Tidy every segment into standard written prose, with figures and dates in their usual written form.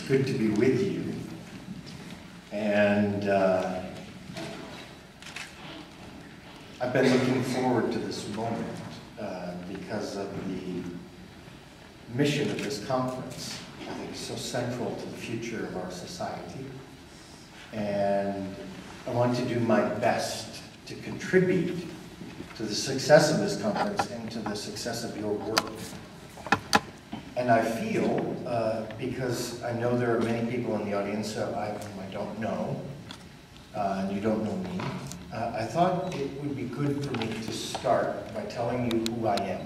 good to be with you. And I've been looking forward to this moment because of the mission of this conference. I think it's so central to the future of our society. And I want to do my best to contribute to the success of this conference and to the success of your work. And I feel, because I know there are many people in the audience whom I don't know, and you don't know me, I thought it would be good for me to start by telling you who I am.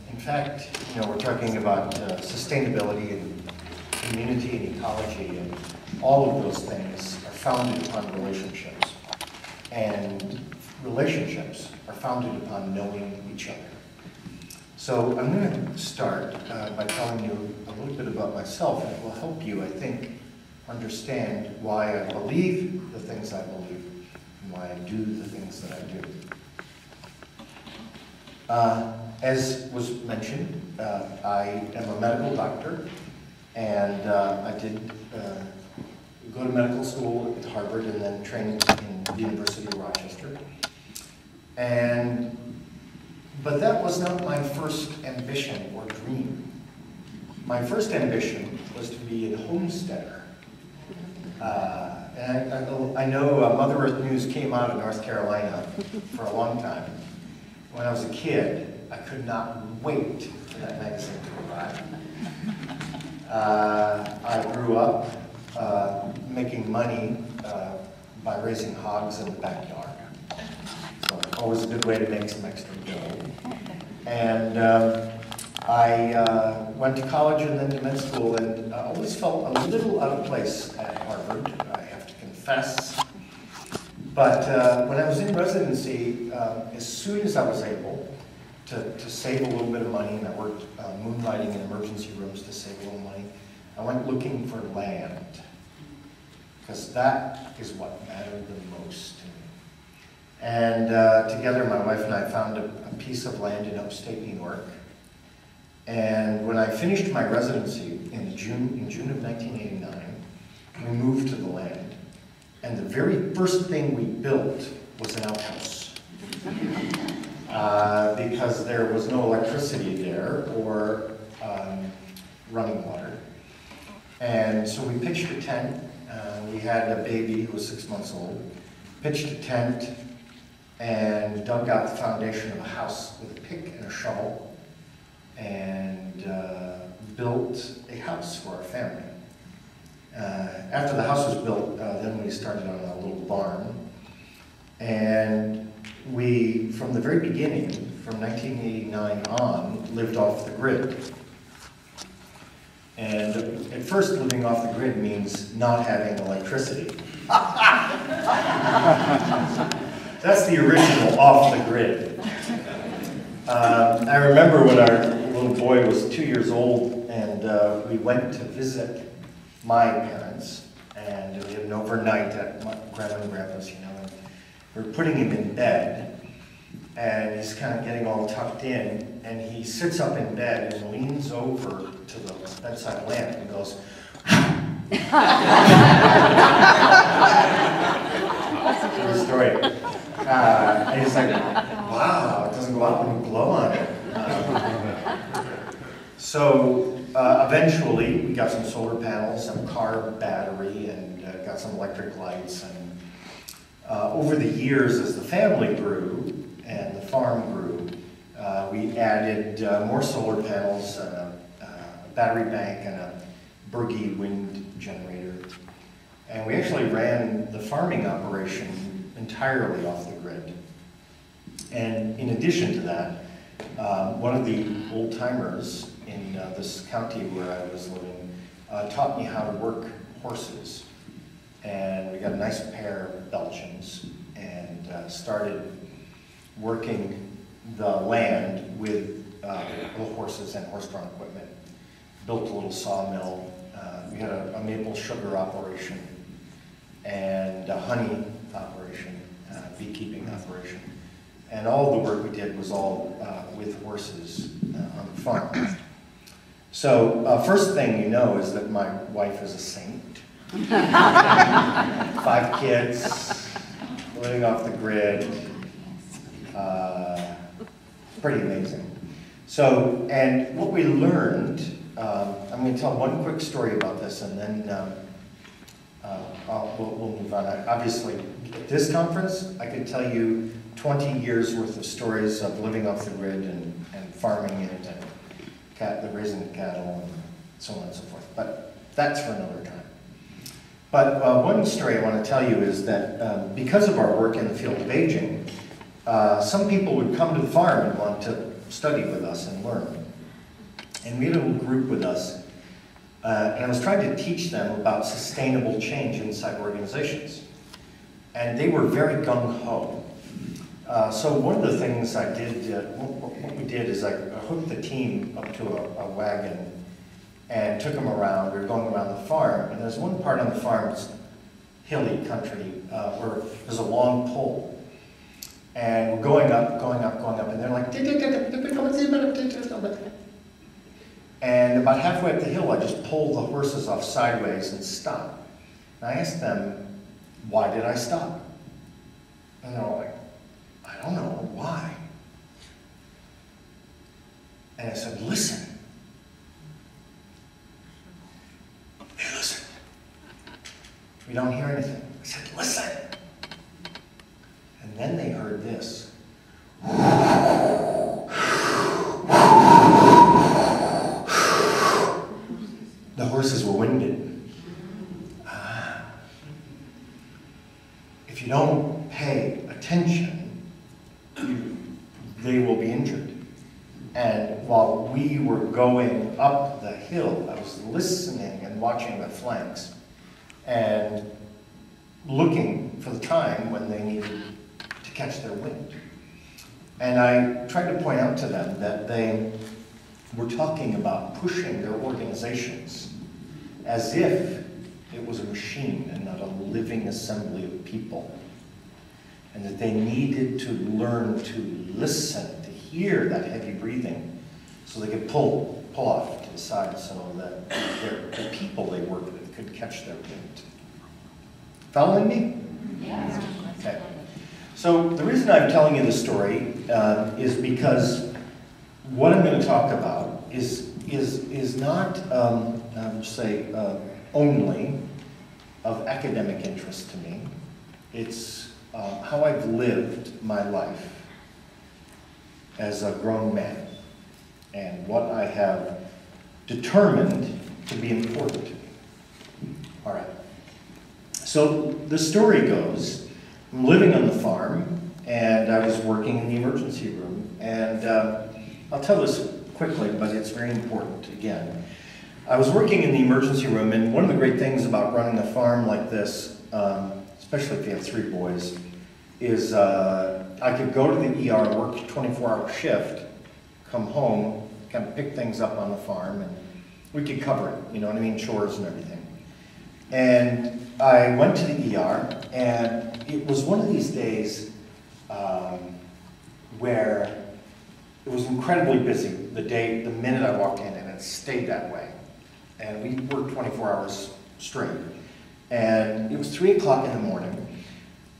In fact, you know, we're talking about sustainability and community and ecology, and all of those things are founded upon relationships. And relationships are founded upon knowing each other. So I'm going to start by telling you a little bit about myself, and it will help you, I think, understand why I believe the things I believe and why I do the things that I do. As was mentioned, I am a medical doctor, and I did go to medical school at Harvard and then trained in the University of Rochester. But that was not my first ambition or dream. My first ambition was to be a homesteader. And I know Mother Earth News came out of North Carolina for a long time. When I was a kid, I could not wait for that magazine to arrive. I grew up making money by raising hogs in the backyard. So always a good way to make some extra dough. And I went to college and then to med school, and I always felt a little out of place at Harvard, I have to confess. But when I was in residency, as soon as I was able to save a little bit of money, and I worked moonlighting in emergency rooms to save a little money, I went looking for land, because that is what mattered the most to me. And together, my wife and I found a piece of land in upstate New York. And when I finished my residency in June of 1989, we moved to the land. And the very first thing we built was an outhouse. Because there was no electricity there or running water. And so we pitched a tent. We had a baby who was 6 months old. Pitched a tent and dug out the foundation of a house with a pick and a shovel, and built a house for our family. After the house was built, then we started on a little barn. And we, from the very beginning, from 1989 on, lived off the grid. And at first, living off the grid means not having electricity. That's the original off the grid. I remember when our little boy was 2 years old, and we went to visit my parents, and we had an overnight at my grandma and grandpa's, you know, and we were putting him in bed, and he's kind of getting all tucked in, and he sits up in bed and leans over to the bedside lamp and goes, true story. And he's like, wow, it doesn't go out when you blow on it. So eventually we got some solar panels, some car battery, and got some electric lights. And over the years, as the family grew and the farm grew, we added more solar panels, a battery bank, and a Berge wind generator. And we actually ran the farming operation entirely off the grid. And in addition to that, one of the old-timers in this county where I was living taught me how to work horses. And we got a nice pair of Belgians and started working the land with little horses and horse-drawn equipment. Built a little sawmill. We had a maple sugar operation and a honey operation, beekeeping operation. And all the work we did was all with horses on the farm. So first thing you know is that my wife is a saint. 5 kids, living off the grid. Pretty amazing. So, and what we learned, I'm going to tell one quick story about this, and then we'll move on. Obviously, at this conference, I could tell you 20 years worth of stories of living off the grid and farming it and the raising of cattle and so on and so forth. But that's for another time. But one story I want to tell you is that because of our work in the field of aging, some people would come to the farm and want to study with us and learn. And we had a little group with us, and I was trying to teach them about sustainable change inside organizations. And they were very gung-ho. So one of the things I did, what we did is I hooked the team up to a wagon and took them around. We were going around the farm, and there's one part on the farm, it's hilly country, where there's a long pole. And we're going up, and they're like, and about halfway up the hill, I just pulled the horses off sideways and stopped. And I asked them, why did I stop? And they're like, I don't know, why? And I said, listen. They listened. We don't hear anything. I said, listen. And then they heard this. The horses were winded. If you don't pay attention, they will be injured. And while we were going up the hill, I was listening and watching the flanks and looking for the time when they needed to catch their wind. And I tried to point out to them that they were talking about pushing their organizations as if it was a machine and not a living assembly of people. And that they needed to learn to listen, to hear that heavy breathing, so they could pull off to the side so that the people they worked with could catch their wind. Following me? Yes. Okay. So the reason I'm telling you this story is because what I'm going to talk about is not, only of academic interest to me. It's how I've lived my life as a grown man and what I have determined to be important to me. All right. So the story goes, I'm living on the farm and I was working in the emergency room, and I'll tell this quickly, but it's very important again. I was working in the emergency room, and one of the great things about running a farm like this, especially if you have 3 boys, is I could go to the ER, work a 24-hour shift, come home, kind of pick things up on the farm, and we could cover it, you know what I mean, chores and everything. And I went to the ER, and it was one of these days where it was incredibly busy the minute I walked in, and it stayed that way. And we worked 24 hours straight. And it was 3 o'clock in the morning,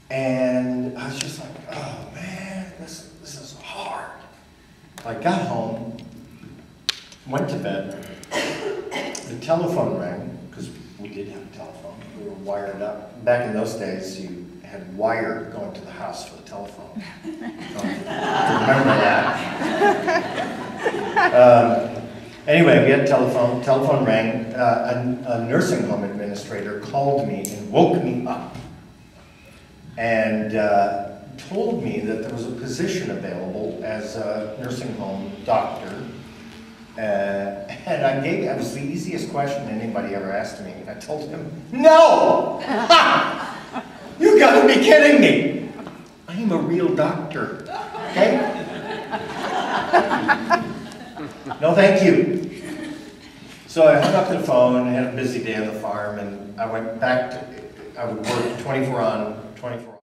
and I was just like, oh man, this is hard. I got home, went to bed, the telephone rang, because we did have a telephone, we were wired up. Back in those days, you had wire going to the house for the telephone. Remember that? Anyway, we had a telephone rang, a nursing home administrator called me and woke me up and told me that there was a position available as a nursing home doctor. And I was the easiest question anybody ever asked me. I told him, no! Ha! You gotta be kidding me! I am a real doctor, okay? No, thank you. So I hung up the phone, had a busy day on the farm, and I went back to, I would work 24 on, 24 off.